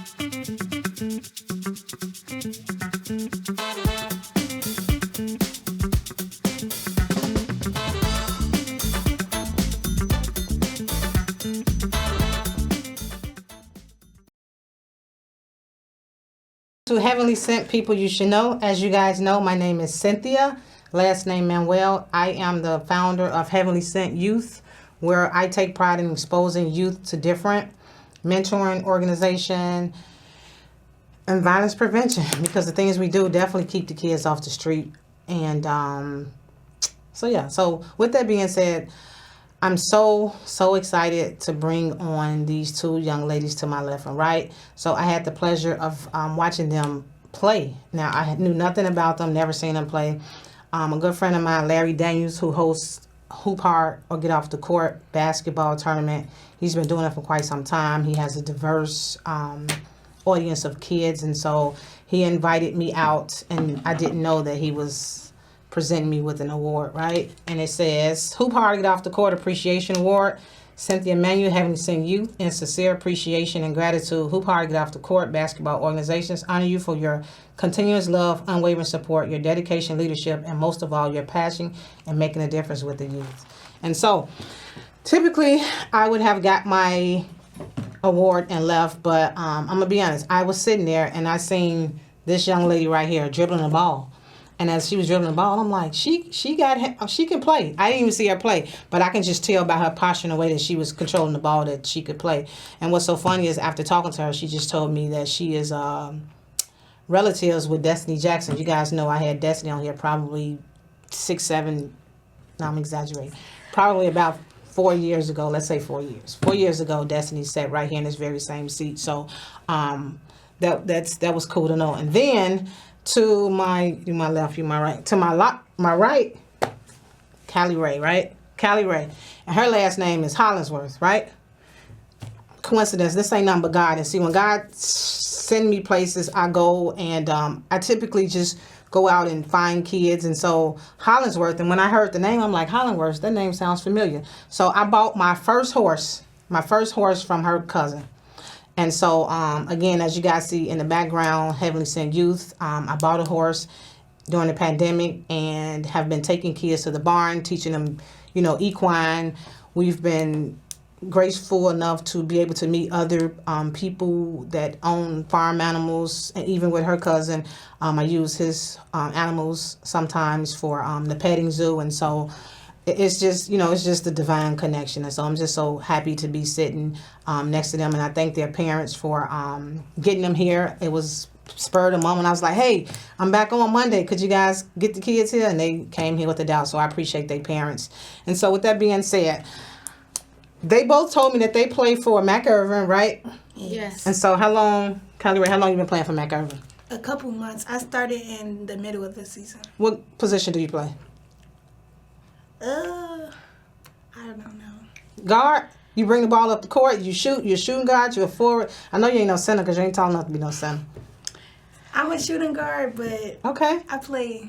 To Heavenly Sent People You Should Know. As you guys know, my name is Cynthia, last name Manuel. I am the founder of Heavenly Sent Youth, where I take pride in exposing youth to different mentoring, organization, and violence prevention, because the things we do definitely keep the kids off the street. And so with that being said, I'm so excited to bring on these two young ladies to my left and right. So I had the pleasure of watching them play. Now, I knew nothing about them, never seen them play. A good friend of mine, Larry Daniels, who hosts Hoop Hard or Get Off the Court basketball tournament. He's been doing it for quite some time. He has a diverse audience of kids, and so he invited me out, and I didn't know that he was presenting me with an award, right? And it says, Hoop Hard Get Off the Court Appreciation Award, Cynthia Manuel, Heavenly Sent Youth, in sincere appreciation and gratitude. Hoop Hard Get Off the Court basketball organizations honor you for your continuous love, unwavering support, your dedication, leadership, and most of all, your passion in making a difference with the youth. And so, typically, I would have got my award and left, but I'm gonna be honest, I was sitting there and I seen this young lady right here dribbling the ball. And as she was dribbling the ball, I'm like, she can play. I didn't even see her play, but I can just tell by her posture and the way that she was controlling the ball that she could play. And what's so funny is after talking to her, she just told me that she is relatives with Destiny Jackson. You guys know I had Destiny on here probably 6, 7, no, I'm exaggerating, probably about 4 years ago. Let's say 4 years. 4 years ago, Destiny sat right here in this very same seat. So that was cool to know. And then to my left, you my right. To my right, Cali Ray, right? Cali Ray. And her last name is Hollingsworth, right? Coincidence. This ain't nothing but God. And see, when God send me places, I go, and I typically just go out and find kids. And so Hollingsworth, and when I heard the name, I'm like, Hollingsworth, that name sounds familiar. So I bought my first horse from her cousin. And so, again, as you guys see in the background, Heavenly Sent Youth, I bought a horse during the pandemic and have been taking kids to the barn, teaching them, equine. We've been graceful enough to be able to meet other people that own farm animals. And even with her cousin, I use his animals sometimes for the petting zoo. And so it's just, it's just the divine connection. And so I'm just so happy to be sitting next to them. And I thank their parents for getting them here. It was spurred a moment. I was like, hey, I'm back on Monday. Could you guys get the kids here? And they came here with a doubt. So I appreciate their parents. And so with that being said, they both told me that they play for Mac Irvin, right? Yes. And so how long you been playing for Mac Irvin? A couple months. I started in the middle of the season. What position do you play? I don't know. Guard. You bring the ball up the court. You shoot. You're shooting guard. You're a forward. I know you ain't no center because you ain't tall enough to be no center. I'm a shooting guard, but okay. I play.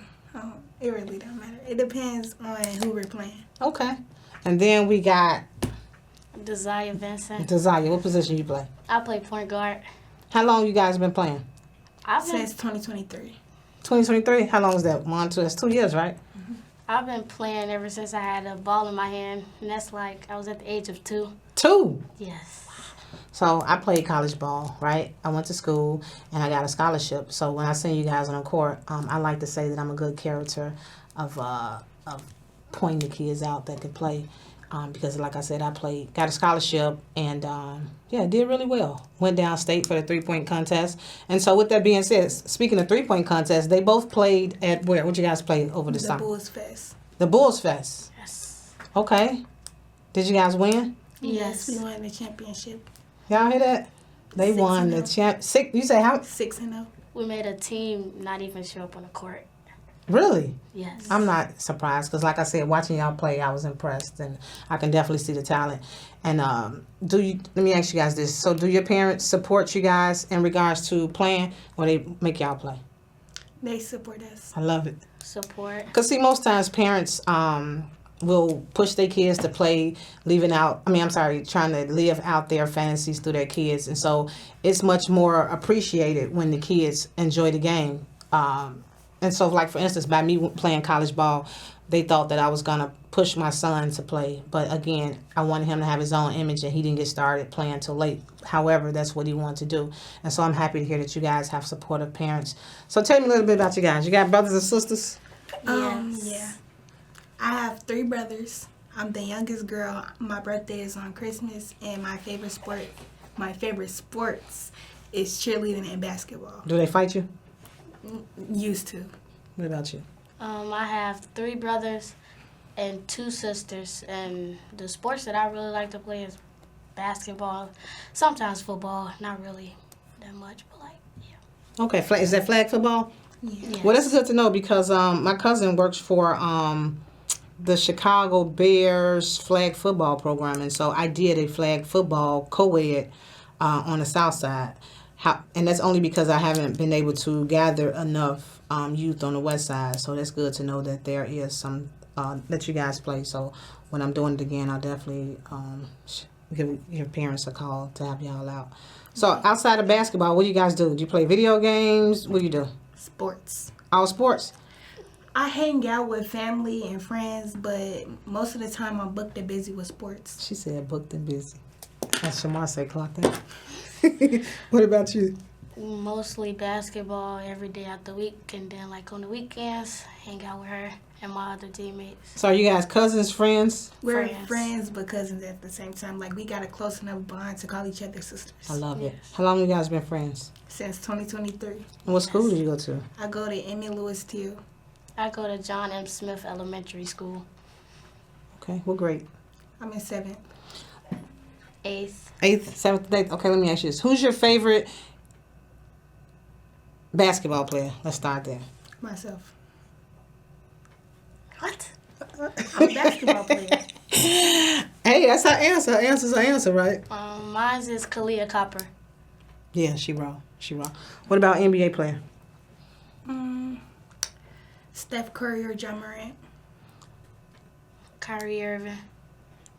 It really don't matter. It depends on who we're playing. Okay. And then we got Deziah, Venson. Deziah, what position you play? I play point guard. How long you guys been playing? Since 2023. 2023? How long is that? 1, 2, that's 2 years, right? Mm-hmm. I've been playing ever since I had a ball in my hand, and that's like I was at the age of 2. 2? Yes. So I played college ball, right? I went to school, and I got a scholarship. So when I send you guys on the court, I like to say that I'm a good character of pointing the kids out that can play. Because like I said, got a scholarship, and did really well. Went downstate for the 3-point contest. And so with that being said, speaking of 3-point contest, they both played at where? What you guys played over the summer? The Bulls Fest. The Bulls Fest? Yes. Okay. Did you guys win? Yes, we won the championship. Y'all hear that? They won the champ. You say how? 6-0. We made a team not even show up on the court. Really? Yes. I'm not surprised because, like I said, watching y'all play, I was impressed, and I can definitely see the talent. And let me ask you guys this: so, do your parents support you guys in regards to playing, or they make y'all play? They support us. I love it. Support. Because see, most times parents will push their kids to play, trying to live out their fantasies through their kids. And so it's much more appreciated when the kids enjoy the game. And so, like, for instance, by me playing college ball, they thought that I was going to push my son to play. But again, I wanted him to have his own image, and he didn't get started playing till late. However, that's what he wanted to do. And so I'm happy to hear that you guys have supportive parents. So tell me a little bit about you guys. You got brothers and sisters? Yeah. I have 3 brothers. I'm the youngest girl. My birthday is on Christmas, and my favorite sports is cheerleading and basketball. Do they fight you? Used to. What about you? I have 3 brothers and 2 sisters, and the sports that I really like to play is basketball, sometimes football, not really that much, but like, yeah. Okay, is that flag football? Yeah. Well, that's good to know because my cousin works for the Chicago Bears flag football program, and so I did a flag football co-ed on the south side. And that's only because I haven't been able to gather enough youth on the west side. So that's good to know that there is some that you guys play. So when I'm doing it again, I'll definitely give your parents a call to have y'all out. So outside of basketball, what do you guys do? Do you play video games? What do you do? Sports. All sports? I hang out with family and friends, but most of the time I'm booked and busy with sports. She said booked and busy. That's Shamar say clock that. What about you? Mostly basketball every day out the week, and then like on the weekends, hang out with her and my other teammates. So are you guys cousins, friends? We're friends but cousins at the same time. Like, we got a close enough bond to call each other sisters. I love it. Yes. How long you guys been friends? Since 2023. And what school did you go to? I go to Emmy Lewis Teal. I go to John M. Smith Elementary School. Okay, what grade? I'm in 7th. 8th. 8th, 7th, 8th. Okay, let me ask you this. Who's your favorite basketball player? Let's start there. Myself. What? I'm a basketball player. Hey, that's her answer. Her answer's her answer, right? Mine is Kalia Copper. Yeah, she raw. She raw. What about NBA player? Steph Curry or John Morant. Kyrie Irving.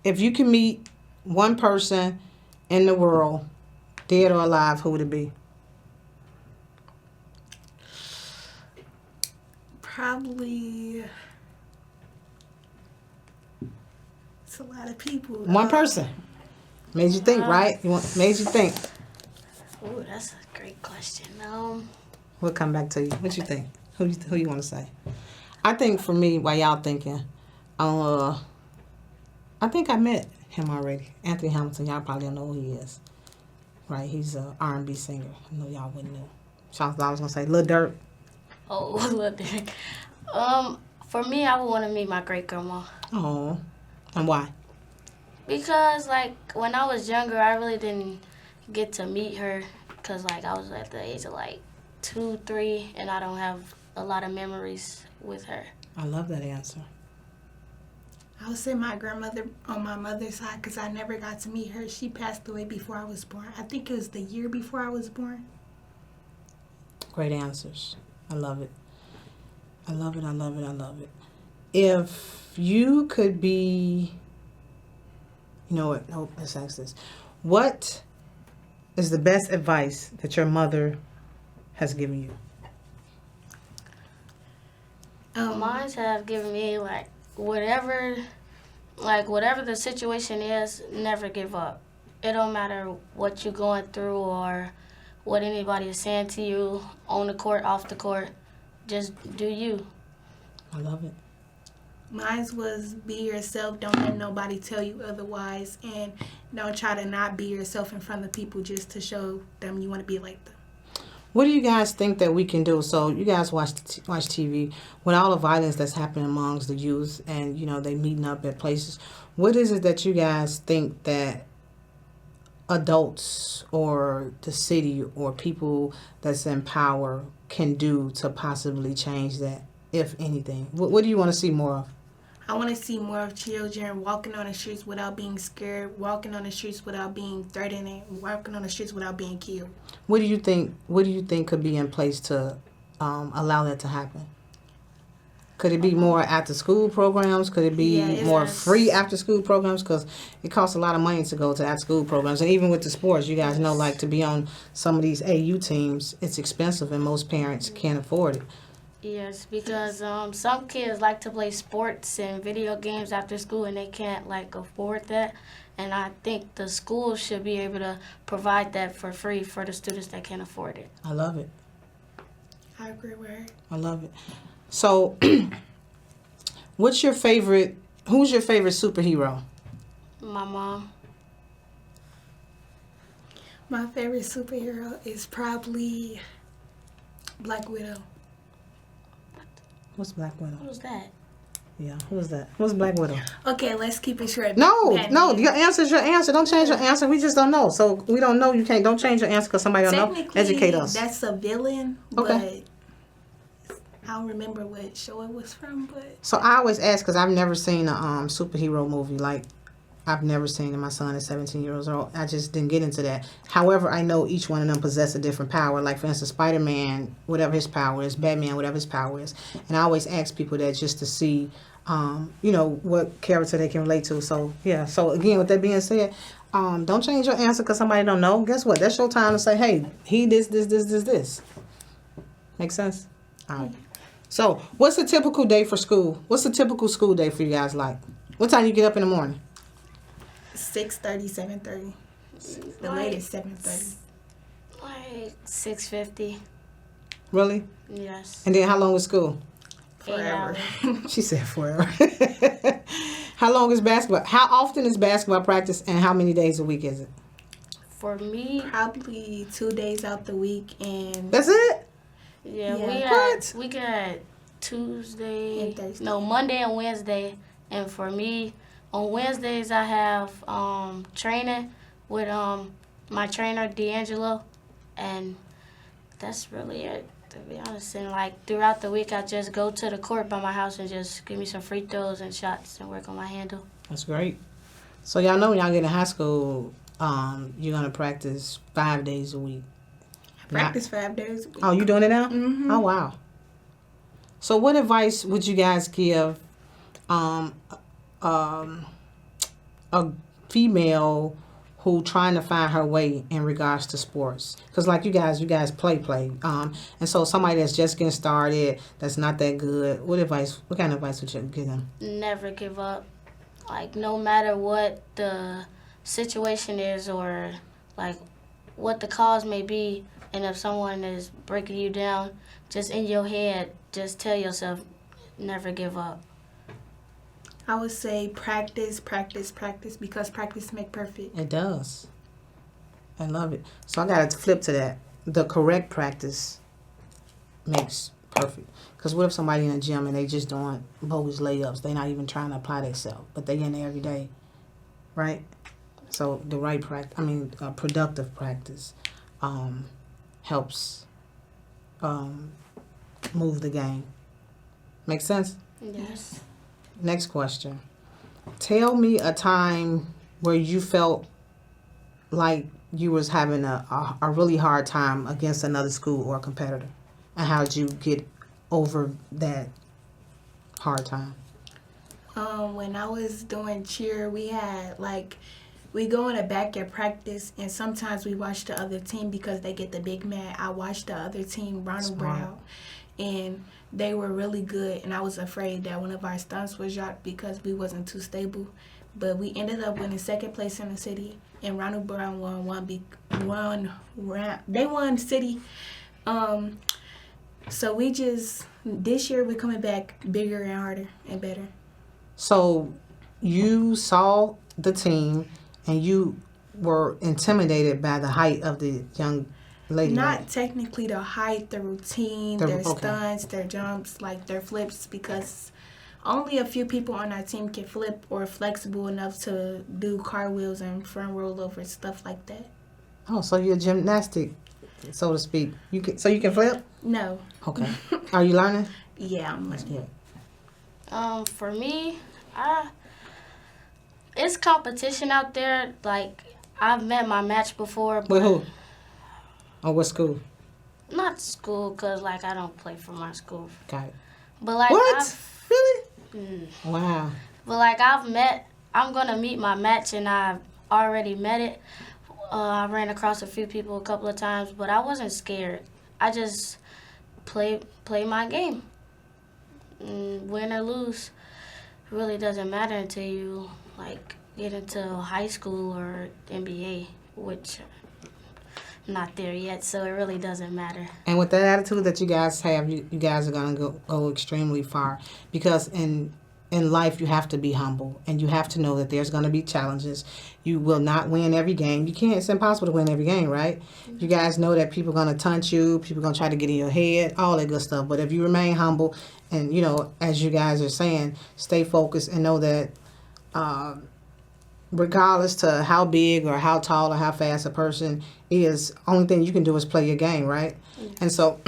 If you can meet one person in the world, dead or alive, who would it be? Probably. It's a lot of people. One person. Made you think, right? Made you think. Ooh, that's a great question. We'll come back to you. What you think? Who you want to say? I think for me, while y'all thinking, I think I met him already. Anthony Hamilton. Y'all probably don't know who he is, right? He's a R&B singer. I know y'all wouldn't know. So I was gonna say Lil Durk. Oh, look there. For me, I would want to meet my great grandma. Oh, and why? Because like when I was younger, I really didn't get to meet her because like I was at the age of like 2, 3, and I don't have a lot of memories with her. I love that answer. I would say my grandmother on my mother's side because I never got to meet her. She passed away before I was born. I think it was the year before I was born. Great answers. I love it. I love it. I love it. I love it. If you could be, you know what? Nope. Let's ask this. What is the best advice that your mother has given you? Mine have given me like whatever the situation is, never give up. It don't matter what you're going through or what anybody is saying to you on the court, off the court. Just do you. I love it. Mine was be yourself. Don't let nobody tell you otherwise. And don't try to not be yourself in front of people just to show them you want to be like them. What do you guys think that we can do? So you guys watch TV. With all the violence that's happening amongst the youth and, you know, they meeting up at places, what is it that you guys think that adults or the city or people that's in power can do to possibly change that, if anything? What do you want to see more of? I want to see more of children walking on the streets without being scared, walking on the streets without being threatened, and walking on the streets without being killed. What do you think could be in place to allow that to happen? Could it be more after school programs? Could it be Yeah, more it's- free after school programs? Because it costs a lot of money to go to after school programs. And even with the sports, you guys know, like to be on some of these AU teams, it's expensive and most parents can't afford it. Yes, because some kids like to play sports and video games after school and they can't like afford that. And I think the school should be able to provide that for free for the students that can't afford it. I love it. I agree with her. I love it. So, who's your favorite superhero? My mom. My favorite superhero is probably Black Widow. What's Black Widow? Who's that? Yeah, who's that? Who's Black Widow? Okay, let's keep it short. No, Batman. your answer's your answer. Don't change your answer. We just don't know. So we don't know. Don't change your answer because somebody don't know. Technically, Educate us. that's a villain, Okay. but I don't remember what show it was from. But So I always ask because I've never seen a superhero movie. Like I've never seen it. My son is 17 years old. I just didn't get into that. However, I know each one of them possess a different power. Like for instance, Spider-Man, whatever his power is, Batman, whatever his power is. And I always ask people that just to see, what character they can relate to. So yeah. So again, with that being said, don't change your answer because somebody don't know. Guess what? That's your time to say, hey, he this. Make sense? All right. So what's a typical day for school? What's a typical school day for you guys like? What time you get up in the morning? 6:30, 7:30. The latest 7:30. Like 6:50. Really? Yes. And then how long is school? Forever. She said forever. How long is basketball? How often is basketball practice and how many days a week is it? For me, Probably 2 days out the week, and That's it? yeah, Yeah. we got Tuesday, And Thursday. no, Monday and Wednesday. And for me, on Wednesdays I have training with my trainer D'Angelo, and that's really it, to be honest. And like throughout the week I just go to the court by my house and just give me some free throws and shots and work on my handle. That's great. So y'all know when y'all get in high school, you're gonna practice 5 days a week. I practice 5 days a week. Oh, you doing it now? Mhm. Oh wow. So what advice would you guys give a female who trying to find her way in regards to sports? Because like you guys play. And so somebody that's just getting started, that's not that good, what kind of advice would you give them? Never give up. Like no matter what the situation is or like what the cause may be, and if someone is breaking you down, just in your head, just tell yourself, never give up. I would say practice, because practice make perfect. It does. I love it. So I got to flip to that. The correct practice makes perfect. Because what if somebody in the gym and they just doing bogus layups? They not even trying to apply themselves, but they in there every day, right? So the right productive practice helps move the game. Make sense? Yes. Next question. Tell me a time where you felt like you was having a really hard time against another school or competitor, and how did you get over that hard time? When I was doing cheer, we go in the back at practice, and sometimes we watch the other team because they get the big man. I watched the other team, Ronald Brown, and they were really good, and I was afraid that one of our stunts was dropped because we wasn't too stable. But we ended up winning second place in the city, and Ronald Brown won they won city. So this year we're coming back bigger and harder and better. So you saw the team and you were intimidated by the height of the young lady. Not right? technically the height, the routine, their stunts, their jumps, like their flips, because only a few people on our team can flip or flexible enough to do cartwheels and front rollovers, stuff like that. Oh, so you're gymnastic, so to speak. You can flip? No. Okay. Are you learning? Yeah, I'm learning. For me, it's competition out there. Like I've met my match before, but With who? Or what school? not school, cause like I don't play for my school. Got it. But like What? Really? Mm. Wow. But like I'm gonna meet my match, and I've already met it. I ran across a few people a couple of times, but I wasn't scared. I just play my game. Win or lose really doesn't matter until you like get into high school or NBA, which I'm not there yet, so it really doesn't matter. And with that attitude that you guys have, you guys are gonna go extremely far, because in life you have to be humble, and you have to know that there's gonna be challenges. You will not win every game. You can't. It's impossible to win every game, right? You guys know that people are gonna taunt you. People are gonna try to get in your head, all that good stuff. But if you remain humble, and as you guys are saying, stay focused and know that. Regardless to how big or how tall or how fast a person is, only thing you can do is play your game, right? And so,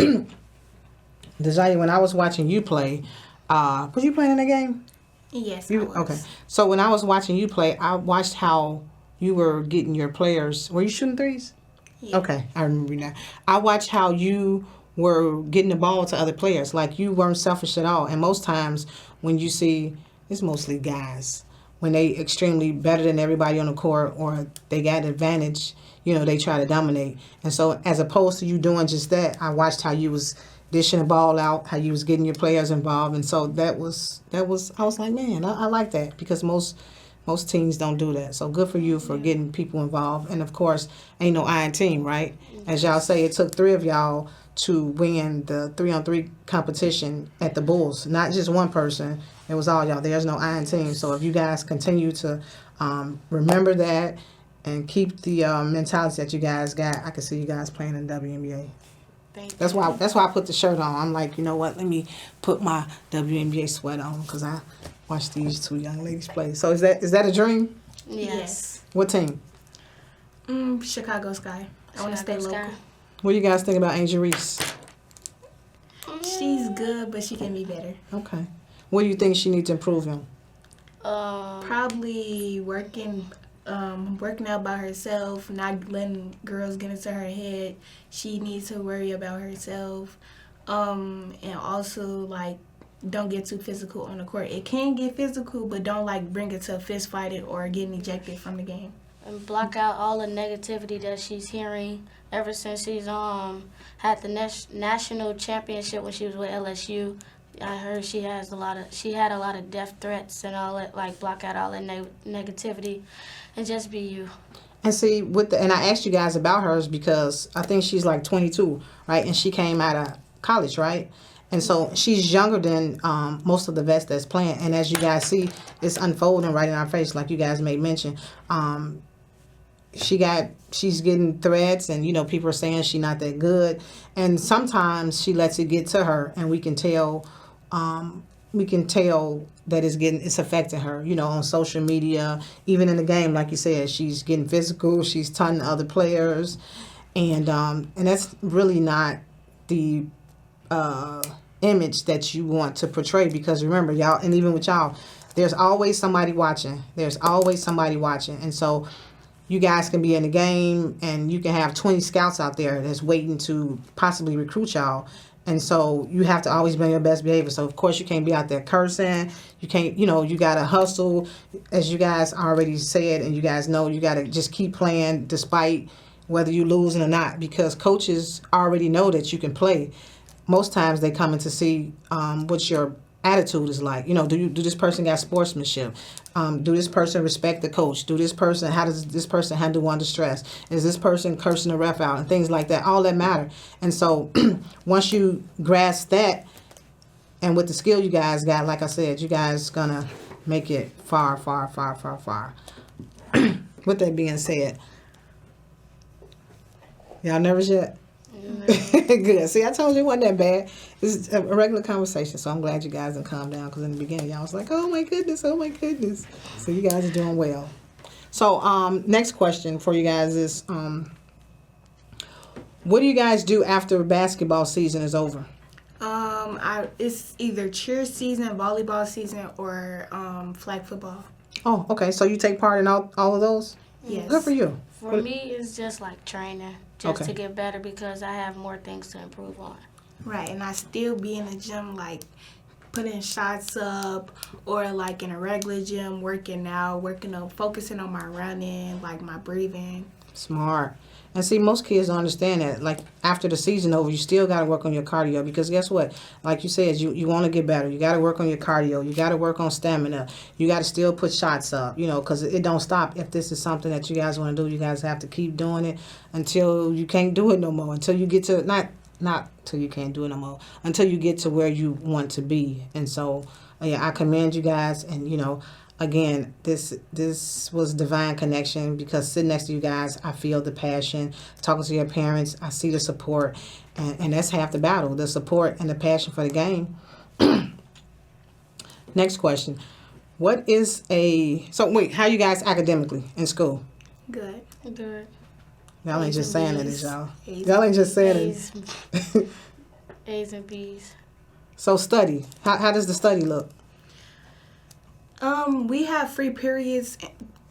Deziah, when I was watching you play, was you playing in the game? Yes, I was. Okay. So when I was watching you play, I watched how you were getting your players. Were you shooting threes? Yeah. Okay, I remember now. I watched how you were getting the ball to other players. Like, you weren't selfish at all. And most times when you see, it's mostly guys, when they extremely better than everybody on the court, or they got advantage, they try to dominate. And so as opposed to you doing just that, I watched how you was dishing the ball out, how you was getting your players involved. And so that was I was like, man, I like that, because most teams don't do that. So good for you for getting people involved. And of course, ain't no iron team, right? As y'all say, it took 3 of y'all to win the 3-on-3 competition at the Bulls. Not just one person. It was all y'all. There's no iron team. So if you guys continue to remember that and keep the mentality that you guys got, I can see you guys playing in the WNBA. That's why I put the shirt on. I'm like, you know what? Let me put my WNBA sweat on, because I watched these 2 young ladies play. So is that a dream? Yes. What team? Chicago Sky. I want to stay local. What do you guys think about Angel Reese? She's good, but she can be better. Okay. What do you think she needs to improve in? Probably working out by herself, not letting girls get into her head. She needs to worry about herself, and also like don't get too physical on the court. It can get physical, but don't like bring it to a fist fight or getting ejected from the game. And block out all the negativity that she's hearing ever since she's had the national championship when she was with LSU. I heard she had a lot of death threats and all that. Like, block out all that negativity and just be you. And see, and I asked you guys about hers because I think she's like 22, right? And she came out of college, right? And so she's younger than most of the vets that's playing. And as you guys see, it's unfolding right in our face, like you guys made mention. She's getting threats, and people are saying she's not that good. And sometimes she lets it get to her, and we can tell that it's affecting her, on social media, even in the game. Like you said, she's getting physical, she's taunting other players, and that's really not the image that you want to portray, because remember, y'all, and even with y'all, there's always somebody watching. And so you guys can be in the game, and you can have 20 scouts out there that's waiting to possibly recruit y'all. And so you have to always be on your best behavior. So, of course, you can't be out there cursing. You can't, you got to hustle, as you guys already said, and you guys know you got to just keep playing despite whether you're losing or not, because coaches already know that you can play. Most times they come in to see what your attitude is like. Do this person got sportsmanship? Do this person respect the coach? How does this person handle under stress? Is this person cursing the ref out? And things like that. All that matter. And so once you grasp that, and with the skill you guys got, like I said, you guys gonna make it far, far, far, far, far. With that being said, y'all nervous yet? Good. See, I told you it wasn't that bad. This is a regular conversation, so I'm glad you guys didn't calm down, because in the beginning y'all was like, oh my goodness. So you guys are doing well. So next question for you guys is, what do you guys do after basketball season is over? It's either cheer season, volleyball season, or flag football. Oh, okay. So you take part in all of those? Yes. Good for you. For me, it's just like training, to get better, because I have more things to improve on. Right, and I still be in the gym like putting shots up, or like in a regular gym, working out, focusing on my running, like my breathing. Smart. And see, most kids don't understand that. Like, after the season over, you still got to work on your cardio because guess what? Like you said, you want to get better. You got to work on your cardio. You got to work on stamina. You got to still put shots up, because it don't stop. If this is something that you guys want to do, you guys have to keep doing it until you can't do it no more. Until you get to, not till you can't do it no more, until you get to where you want to be. And so, yeah, I commend you guys. And, again, this was divine connection because sitting next to you guys, I feel the passion. Talking to your parents, I see the support, and that's half the battle: the support and the passion for the game. Next question: What is how you guys academically in school? Good. Good. Y'all ain't A's just and saying B's. it, y'all. A's Y'all ain't just saying A's, it. A's and B's. So study. How does the study look? We have free periods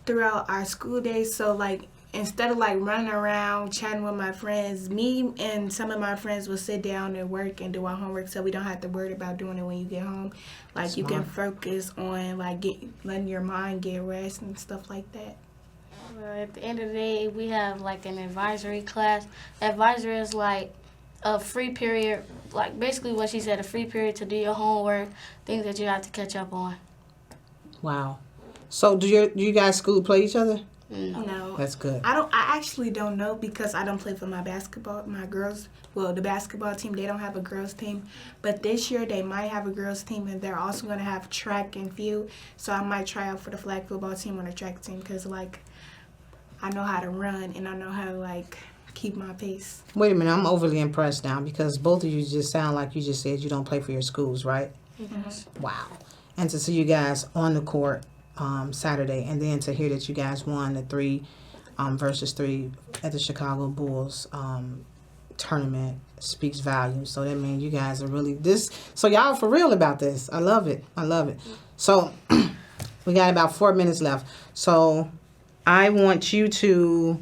throughout our school days, so like instead of like running around chatting with my friends, me and some of my friends will sit down and work and do our homework, so we don't have to worry about doing it when you get home. Like you can focus on like letting your mind get rest and stuff like that. At the end of the day, we have like an advisory class. Advisory is like a free period, like basically what she said, a free period to do your homework, things that you have to catch up on. Wow. So do you guys school play each other? No. That's good. I actually don't know because I don't play for my girls. Well, the basketball team, they don't have a girls team. But this year they might have a girls team, and they're also going to have track and field. So I might try out for the flag football team or the track team because, like, I know how to run and I know how to, like, keep my pace. Wait a minute. I'm overly impressed now because both of you just sound like you just said you don't play for your schools, right? Mm-hmm. Wow. And to see you guys on the court Saturday, and then to hear that you guys won the 3 versus 3 at the Chicago Bulls tournament speaks volumes. So that means you guys are really so y'all for real about this. I love it. So we got about 4 minutes left. So I want you to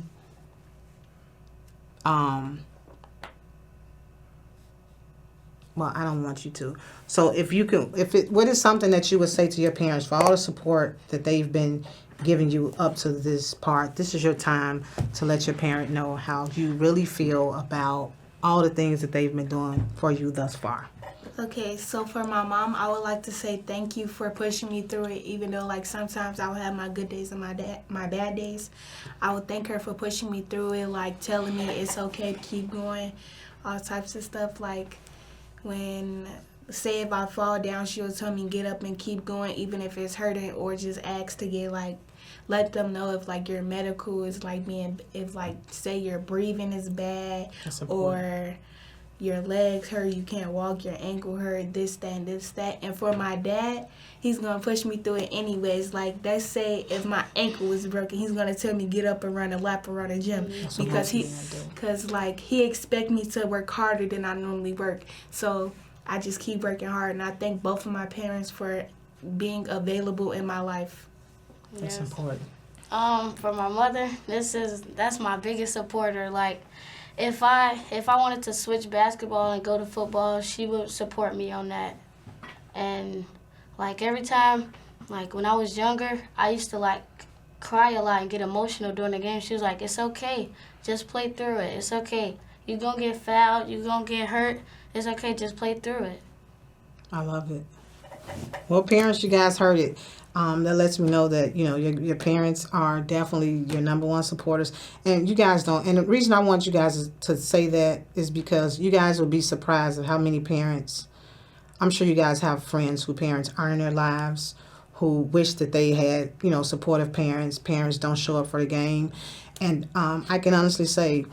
well, I don't want you to. So what is something that you would say to your parents for all the support that they've been giving you up to this part? This is your time to let your parent know how you really feel about all the things that they've been doing for you thus far. Okay, so for my mom, I would like to say thank you for pushing me through it, even though like sometimes I would have my good days and my bad days. I would thank her for pushing me through it, like telling me it's okay to keep going, all types of stuff. Like when, say if I fall down, she'll tell me get up and keep going, even if it's hurting, or just ask to get like, let them know if like your medical is like if like say your breathing is bad or your legs hurt, you can't walk, your ankle hurt, this, that, and this, that. And for my dad, he's going to push me through it anyways. Like, let's say if my ankle was broken, he's going to tell me get up and run a lap around the gym. Because he expect me to work harder than I normally work. So I just keep working hard. And I thank both of my parents for being available in my life. That's important. For my mother, that's my biggest supporter. Like, if I wanted to switch basketball and go to football, she would support me on that. And like every time, like when I was younger, I used to like cry a lot and get emotional during the game. She was like, "It's okay, just play through it. It's okay. You're gonna get fouled. You're gonna get hurt. It's okay, just play through it." I love it. Well, parents, you guys heard it. That lets me know that, your parents are definitely your number one supporters. And you guys don't. And the reason I want you guys to say that is because you guys will be surprised at how many parents. I'm sure you guys have friends who parents are in their lives who wish that they had, supportive parents. Parents don't show up for the game. And I can honestly say,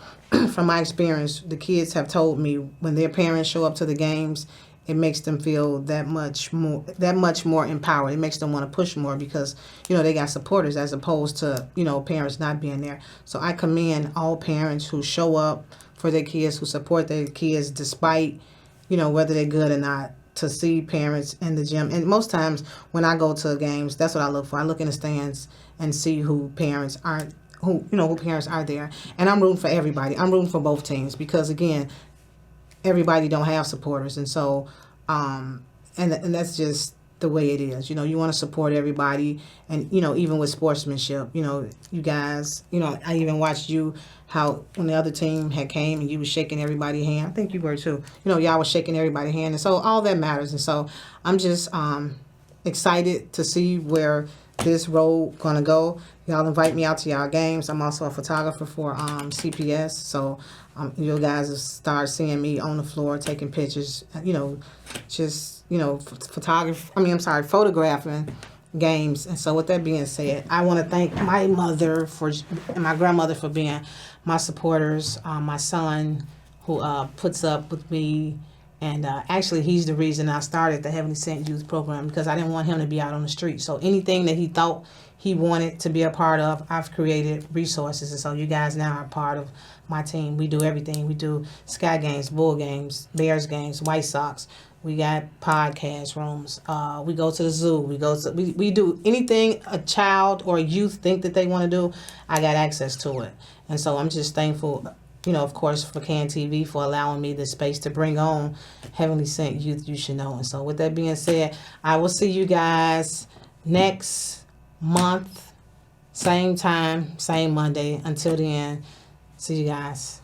from my experience, the kids have told me when their parents show up to the games, it makes them feel that much more empowered. It makes them want to push more because, they got supporters as opposed to, parents not being there. So I commend all parents who show up for their kids, who support their kids despite, whether they're good or not, to see parents in the gym. And most times when I go to games, that's what I look for. I look in the stands and see who parents are there. And I'm rooting for everybody. I'm rooting for both teams because, again, everybody don't have supporters, and so and that's just the way it is. You know, you want to support everybody, and you know, even with sportsmanship, you know, you guys, you know, I even watched you how when the other team had came and you was shaking everybody's hand. I think you were too. You know, y'all was shaking everybody's hand, and so all that matters. And so I'm just excited to see where this road gonna go. Y'all invite me out to y'all games. I'm also a photographer for CPS, so you guys will start seeing me on the floor taking pictures. You know, just photographing games. And so with that being said, I want to thank my mother and my grandmother for being my supporters. My son who puts up with me. And actually, he's the reason I started the Heavenly Sent Youth Program, because I didn't want him to be out on the street. So anything that he thought he wanted to be a part of, I've created resources. And so you guys now are part of my team. We do everything. We do Sky games, Bull games, Bears games, White Sox. We got podcast rooms. We go to the zoo. We do anything a child or a youth think that they want to do. I got access to it. And so I'm just thankful, you know, of course, for CAN TV for allowing me the space to bring on Heavenly Sent Youth You Should Know. And so with that being said, I will see you guys next month, same time, same Monday. Until then, see you guys.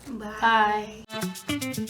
Bye. Bye.